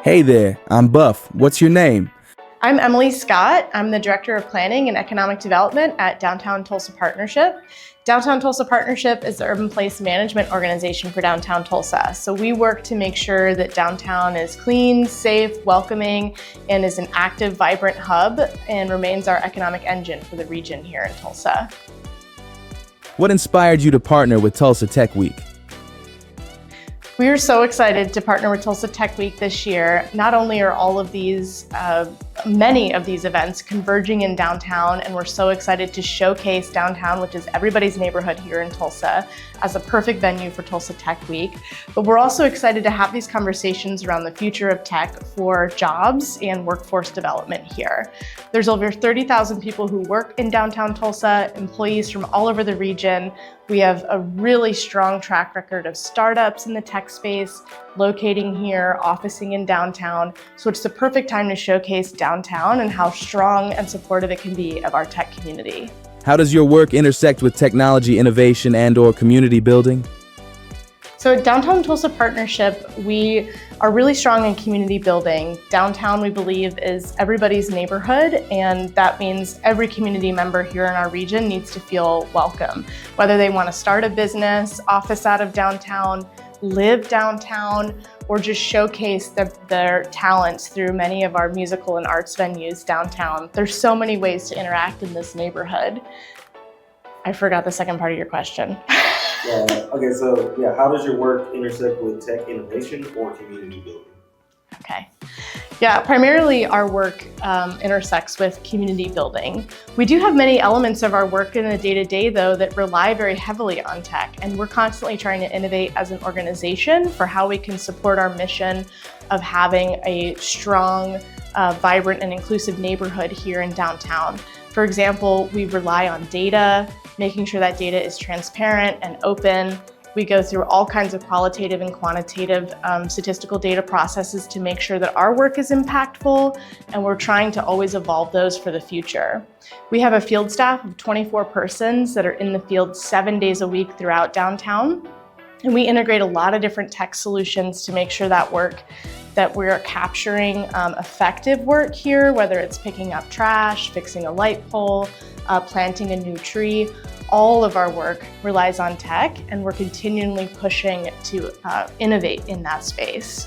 Hey there, I'm Buff. What's your name? I'm Emily Scott. I'm the Director of Planning and Economic Development at Downtown Tulsa Partnership. Downtown Tulsa Partnership is the urban place management organization for downtown Tulsa. So we work to make sure that downtown is clean, safe, welcoming, and is an active, vibrant hub and remains our economic engine for the region here in Tulsa. What inspired you to partner with Tulsa Tech Week? We are so excited to partner with Tulsa Tech Week this year. Not only are all of these, many of these events converging in downtown, and we're so excited to showcase downtown, which is everybody's neighborhood here in Tulsa, as a perfect venue for Tulsa Tech Week. But we're also excited to have these conversations around the future of tech for jobs and workforce development here. There's over 30,000 people who work in downtown Tulsa, employees from all over the region. We have a really strong track record of startups in the tech space, locating here, officing in downtown. So it's the perfect time to showcase downtown and how strong and supportive it can be of our tech community. How does your work intersect with technology innovation and/or community building? So at Downtown Tulsa Partnership, we are really strong in community building. Downtown, we believe, is everybody's neighborhood, and that means every community member here in our region needs to feel welcome. Whether they want to start a business, office out of downtown, live downtown, or just showcase their talents through many of our musical and arts venues downtown. There's so many ways to interact in this neighborhood. I forgot the second part of your question. Okay, so how does your work intersect with tech innovation or community building? Okay. Yeah, primarily our work intersects with community building. We do have many elements of our work in the day-to-day, though, that rely very heavily on tech, and we're constantly trying to innovate as an organization for how we can support our mission of having a strong, vibrant, and inclusive neighborhood here in downtown. For example, we rely on data, making sure that data is transparent and open. We go through all kinds of qualitative and quantitative statistical data processes to make sure that our work is impactful, and we're trying to always evolve those for the future. We have a field staff of 24 persons that are in the field 7 days a week throughout downtown, and we integrate a lot of different tech solutions to make sure that we're capturing effective work here, whether it's picking up trash, fixing a light pole, planting a new tree. All of our work relies on tech, and we're continually pushing to innovate in that space.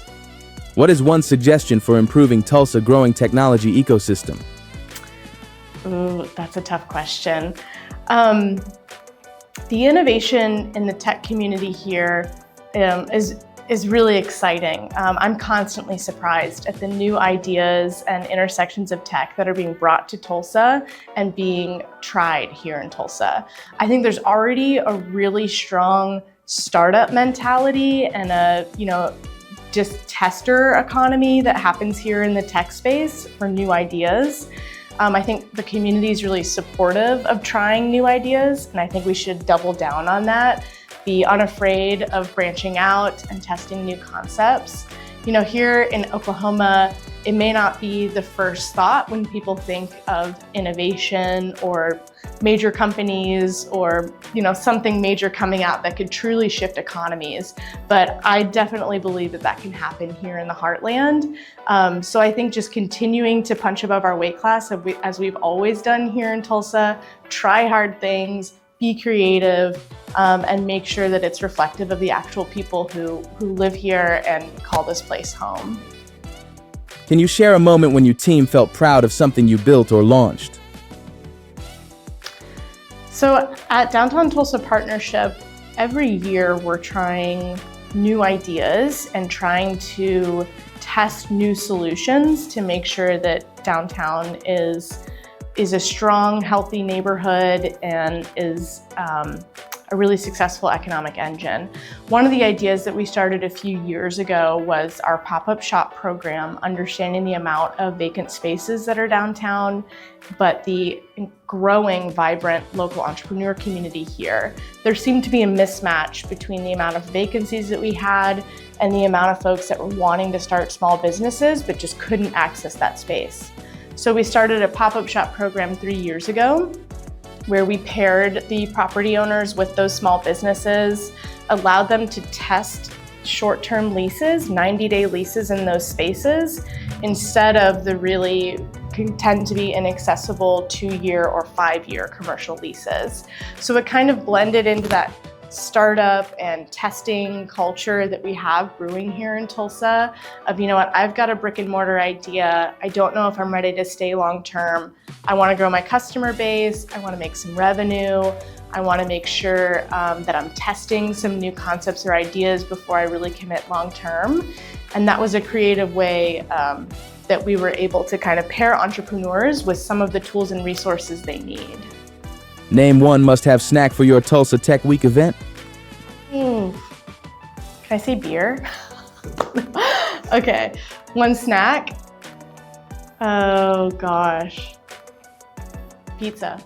What is one suggestion for improving Tulsa growing technology ecosystem? Ooh, that's a tough question. The innovation in the tech community here is really exciting. I'm constantly surprised at the new ideas and intersections of tech that are being brought to Tulsa and being tried here in Tulsa. I think there's already a really strong startup mentality and a, just tester economy that happens here in the tech space for new ideas. I think the community is really supportive of trying new ideas, and I think we should double down on that. Be unafraid of branching out and testing new concepts. Here in Oklahoma, it may not be the first thought when people think of innovation or major companies or something major coming out that could truly shift economies. But I definitely believe that can happen here in the heartland. So I think just continuing to punch above our weight class as we've always done here in Tulsa, try hard things, be creative, and make sure that it's reflective of the actual people who live here and call this place home. Can you share a moment when your team felt proud of something you built or launched? So at Downtown Tulsa Partnership, every year we're trying new ideas and trying to test new solutions to make sure that downtown is a strong, healthy neighborhood and is a really successful economic engine. One of the ideas that we started a few years ago was our pop-up shop program, understanding the amount of vacant spaces that are downtown, but the growing, vibrant local entrepreneur community here. There seemed to be a mismatch between the amount of vacancies that we had and the amount of folks that were wanting to start small businesses but just couldn't access that space. So we started a pop-up shop program 3 years ago, where we paired the property owners with those small businesses, allowed them to test short-term leases, 90-day leases in those spaces, instead of the really tend to be inaccessible 2-year or 5-year commercial leases. So it kind of blended into that startup and testing culture that we have brewing here in Tulsa of, you know what, I've got a brick and mortar idea. I don't know if I'm ready to stay long term. I want to grow my customer base. I want to make some revenue. I want to make sure that I'm testing some new concepts or ideas before I really commit long term. And that was a creative way that we were able to kind of pair entrepreneurs with some of the tools and resources they need. Name one must-have snack for your Tulsa Tech Week event. Can I say beer? Okay, one snack. Oh gosh, pizza.